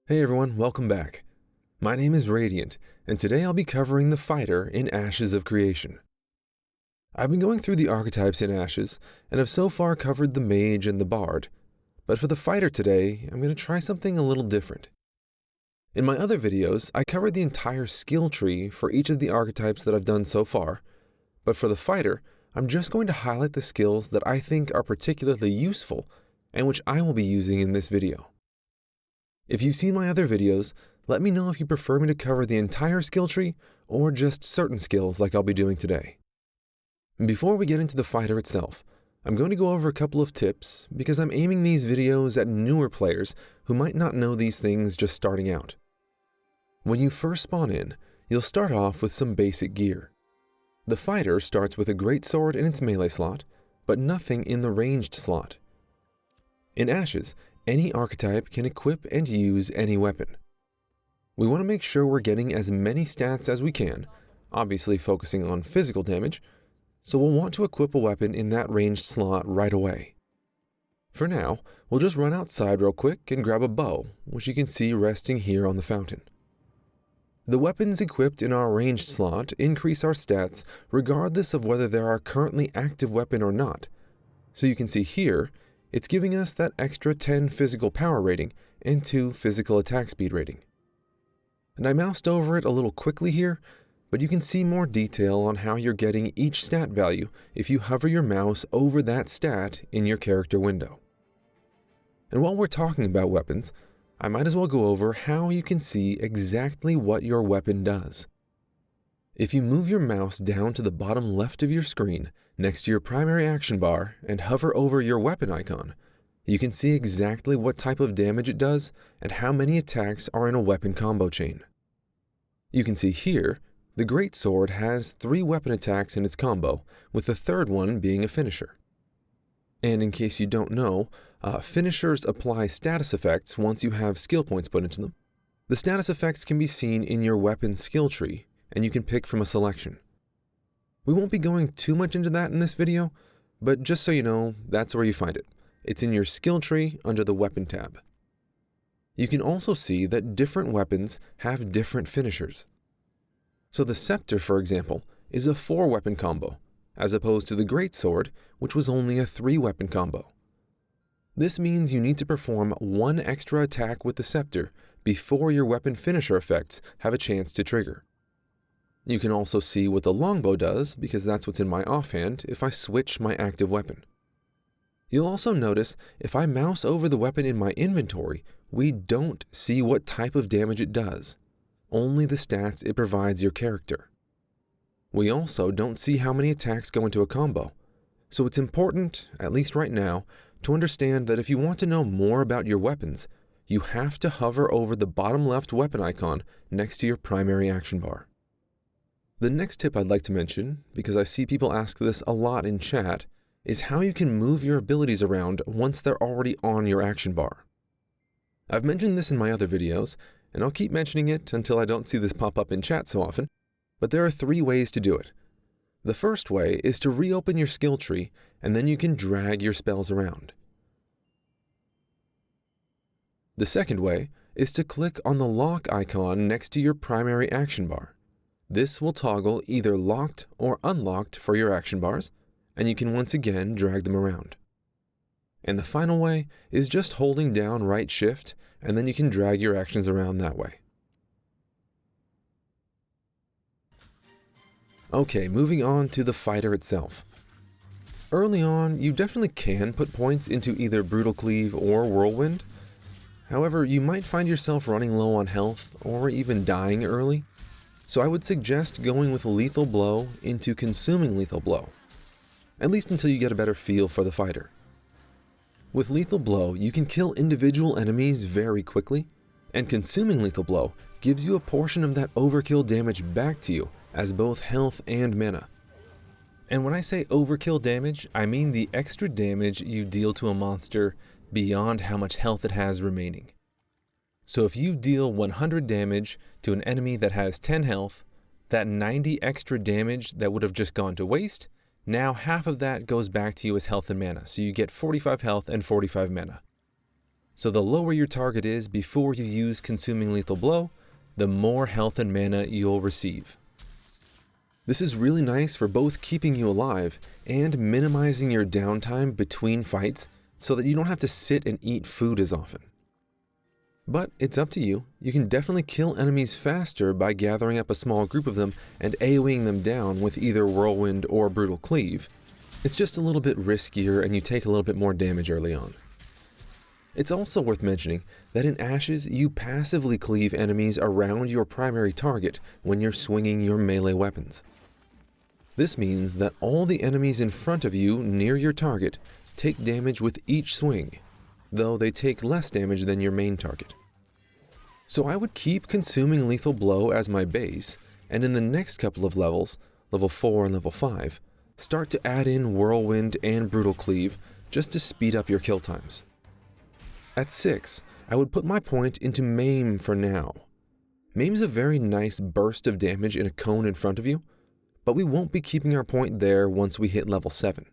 Hey everyone, welcome back. My name is Radiant, and today I'll be covering the fighter in Ashes of Creation. I've been going through the archetypes in Ashes, and have so far covered the mage and the bard, but for the fighter today, I'm going to try something a little different. In my other videos, I covered the entire skill tree for each of the archetypes that I've done so far, but for the fighter, I'm just going to highlight the skills that I think are particularly useful, and which I will be using in this video. If you've seen my other videos, let me know if you prefer me to cover the entire skill tree or just certain skills like I'll be doing today. Before we get into the fighter itself, I'm going to go over a couple of tips because I'm aiming these videos at newer players who might not know these things just starting out. When you first spawn in, you'll start off with some basic gear. The fighter starts with a greatsword in its melee slot, but nothing in the ranged slot. In Ashes, any archetype can equip and use any weapon. We want to make sure we're getting as many stats as we can, obviously focusing on physical damage, so we'll want to equip a weapon in that ranged slot right away. For now, we'll just run outside real quick and grab a bow, which you can see resting here on the fountain. The weapons equipped in our ranged slot increase our stats regardless of whether they're our currently active weapon or not, so you can see here, it's giving us that extra 10 physical power rating and 2 physical attack speed rating. And I moused over it a little quickly here, but you can see more detail on how you're getting each stat value if you hover your mouse over that stat in your character window. And while we're talking about weapons, I might as well go over how you can see exactly what your weapon does. If you move your mouse down to the bottom left of your screen, next to your primary action bar, and hover over your weapon icon, you can see exactly what type of damage it does and how many attacks are in a weapon combo chain. You can see here, the greatsword has 3 weapon attacks in its combo, with the third one being a finisher. And in case you don't know, finishers apply status effects once you have skill points put into them. The status effects can be seen in your weapon skill tree, and you can pick from a selection. We won't be going too much into that in this video, but just so you know, that's where you find it. It's in your skill tree under the weapon tab. You can also see that different weapons have different finishers. So the scepter, for example, is a 4-weapon combo, as opposed to the greatsword, which was only a 3-weapon combo. This means you need to perform 1 extra attack with the scepter before your weapon finisher effects have a chance to trigger. You can also see what the longbow does, because that's what's in my offhand, if I switch my active weapon. You'll also notice if I mouse over the weapon in my inventory, we don't see what type of damage it does, only the stats it provides your character. We also don't see how many attacks go into a combo, so it's important, at least right now, to understand that if you want to know more about your weapons, you have to hover over the bottom left weapon icon next to your primary action bar. The next tip I'd like to mention, because I see people ask this a lot in chat, is how you can move your abilities around once they're already on your action bar. I've mentioned this in my other videos, and I'll keep mentioning it until I don't see this pop up in chat so often, but there are 3 ways to do it. The first way is to reopen your skill tree, and then you can drag your spells around. The second way is to click on the lock icon next to your primary action bar. This will toggle either locked or unlocked for your action bars, and you can once again drag them around. And the final way is just holding down right shift, and then you can drag your actions around that way. Okay, moving on to the fighter itself. Early on, you definitely can put points into either Brutal Cleave or Whirlwind. However, you might find yourself running low on health or even dying early. So I would suggest going with Lethal Blow into Consuming Lethal Blow, at least until you get a better feel for the fighter. With Lethal Blow, you can kill individual enemies very quickly, and Consuming Lethal Blow gives you a portion of that overkill damage back to you as both health and mana. And when I say overkill damage, I mean the extra damage you deal to a monster beyond how much health it has remaining. So if you deal 100 damage to an enemy that has 10 health, that 90 extra damage that would have just gone to waste, now half of that goes back to you as health and mana, so you get 45 health and 45 mana. So the lower your target is before you use Consuming Lethal Blow, the more health and mana you'll receive. This is really nice for both keeping you alive and minimizing your downtime between fights so that you don't have to sit and eat food as often. But it's up to you. You can definitely kill enemies faster by gathering up a small group of them and AoEing them down with either Whirlwind or Brutal Cleave. It's just a little bit riskier and you take a little bit more damage early on. It's also worth mentioning that in Ashes, you passively cleave enemies around your primary target when you're swinging your melee weapons. This means that all the enemies in front of you near your target take damage with each swing, though they take less damage than your main target. So I would keep Consuming Lethal Blow as my base, and in the next couple of levels, level 4 and level 5, start to add in Whirlwind and Brutal Cleave just to speed up your kill times. At 6, I would put my point into Maim for now. Maim's a very nice burst of damage in a cone in front of you, but we won't be keeping our point there once we hit level 7.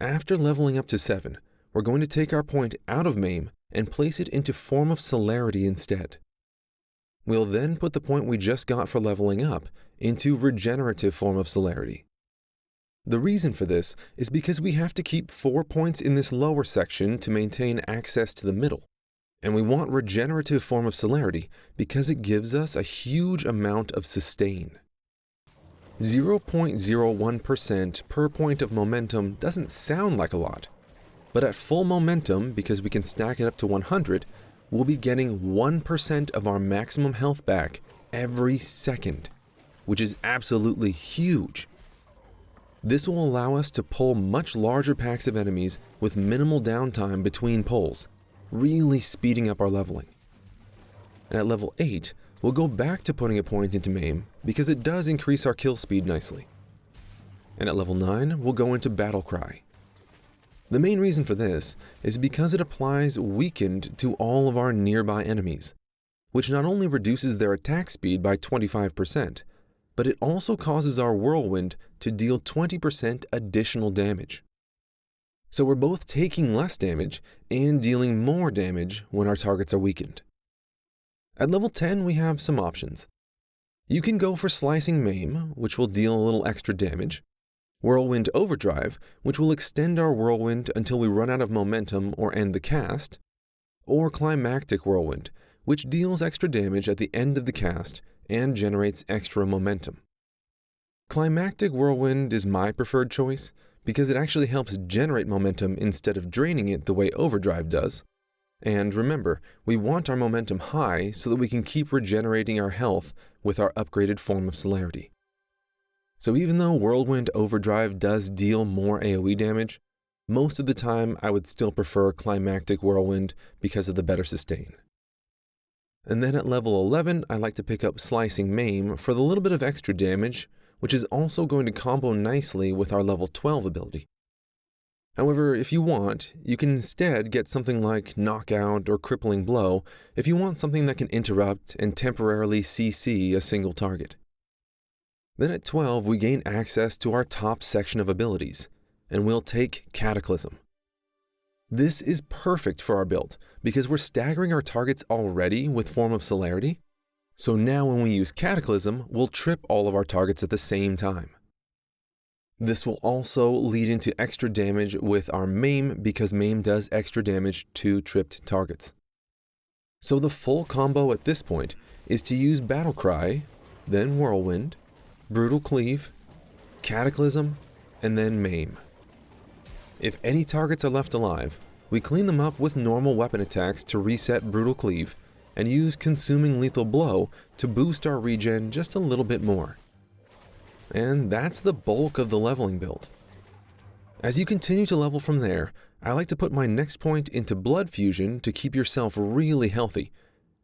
After leveling up to 7, we're going to take our point out of Maim and place it into Form of Celerity instead. We'll then put the point we just got for leveling up into Regenerative Form of Celerity. The reason for this is because we have to keep 4 points in this lower section to maintain access to the middle, and we want Regenerative Form of Celerity because it gives us a huge amount of sustain. 0.01% per point of momentum doesn't sound like a lot, but at full momentum, because we can stack it up to 100, we'll be getting 1% of our maximum health back every second, which is absolutely huge. This will allow us to pull much larger packs of enemies with minimal downtime between pulls, really speeding up our leveling. And at level 8, we'll go back to putting a point into Maim because it does increase our kill speed nicely. And at level 9, we'll go into Battle Cry. The main reason for this is because it applies Weakened to all of our nearby enemies, which not only reduces their attack speed by 25%, but it also causes our Whirlwind to deal 20% additional damage. So we're both taking less damage and dealing more damage when our targets are weakened. At level 10, we have some options. You can go for Slicing Maim, which will deal a little extra damage, Whirlwind Overdrive, which will extend our Whirlwind until we run out of momentum or end the cast, or Climactic Whirlwind, which deals extra damage at the end of the cast and generates extra momentum. Climactic Whirlwind is my preferred choice because it actually helps generate momentum instead of draining it the way Overdrive does. And remember, we want our momentum high so that we can keep regenerating our health with our upgraded Form of Celerity. So even though Whirlwind Overdrive does deal more AoE damage, most of the time I would still prefer Climactic Whirlwind because of the better sustain. And then at level 11, I like to pick up Slicing Maim for the little bit of extra damage, which is also going to combo nicely with our level 12 ability. However, if you want, you can instead get something like Knockout or Crippling Blow if you want something that can interrupt and temporarily CC a single target. Then at 12, we gain access to our top section of abilities, and we'll take Cataclysm. This is perfect for our build because we're staggering our targets already with Form of Celerity, so now when we use Cataclysm, we'll trip all of our targets at the same time. This will also lead into extra damage with our Maim because Maim does extra damage to tripped targets. So the full combo at this point is to use Battle Cry, then Whirlwind, Brutal Cleave, Cataclysm, and then Maim. If any targets are left alive, we clean them up with normal weapon attacks to reset Brutal Cleave and use Consuming Lethal Blow to boost our regen just a little bit more. And that's the bulk of the leveling build. As you continue to level from there, I like to put my next point into Blood Fusion to keep yourself really healthy,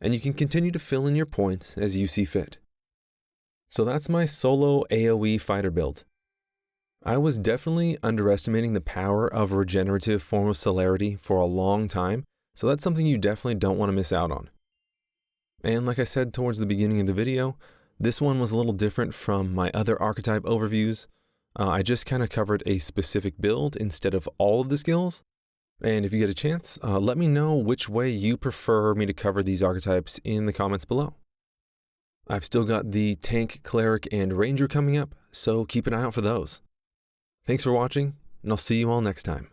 and you can continue to fill in your points as you see fit. So that's my solo AoE fighter build. I was definitely underestimating the power of Regenerative Form of Celerity for a long time, so that's something you definitely don't want to miss out on. And like I said towards the beginning of the video, this one was a little different from my other archetype overviews. I just kind of covered a specific build instead of all of the skills, And if you get a chance, let me know which way you prefer me to cover these archetypes in the comments below. I've still got the Tank, Cleric, and Ranger coming up, so keep an eye out for those. Thanks for watching, and I'll see you all next time.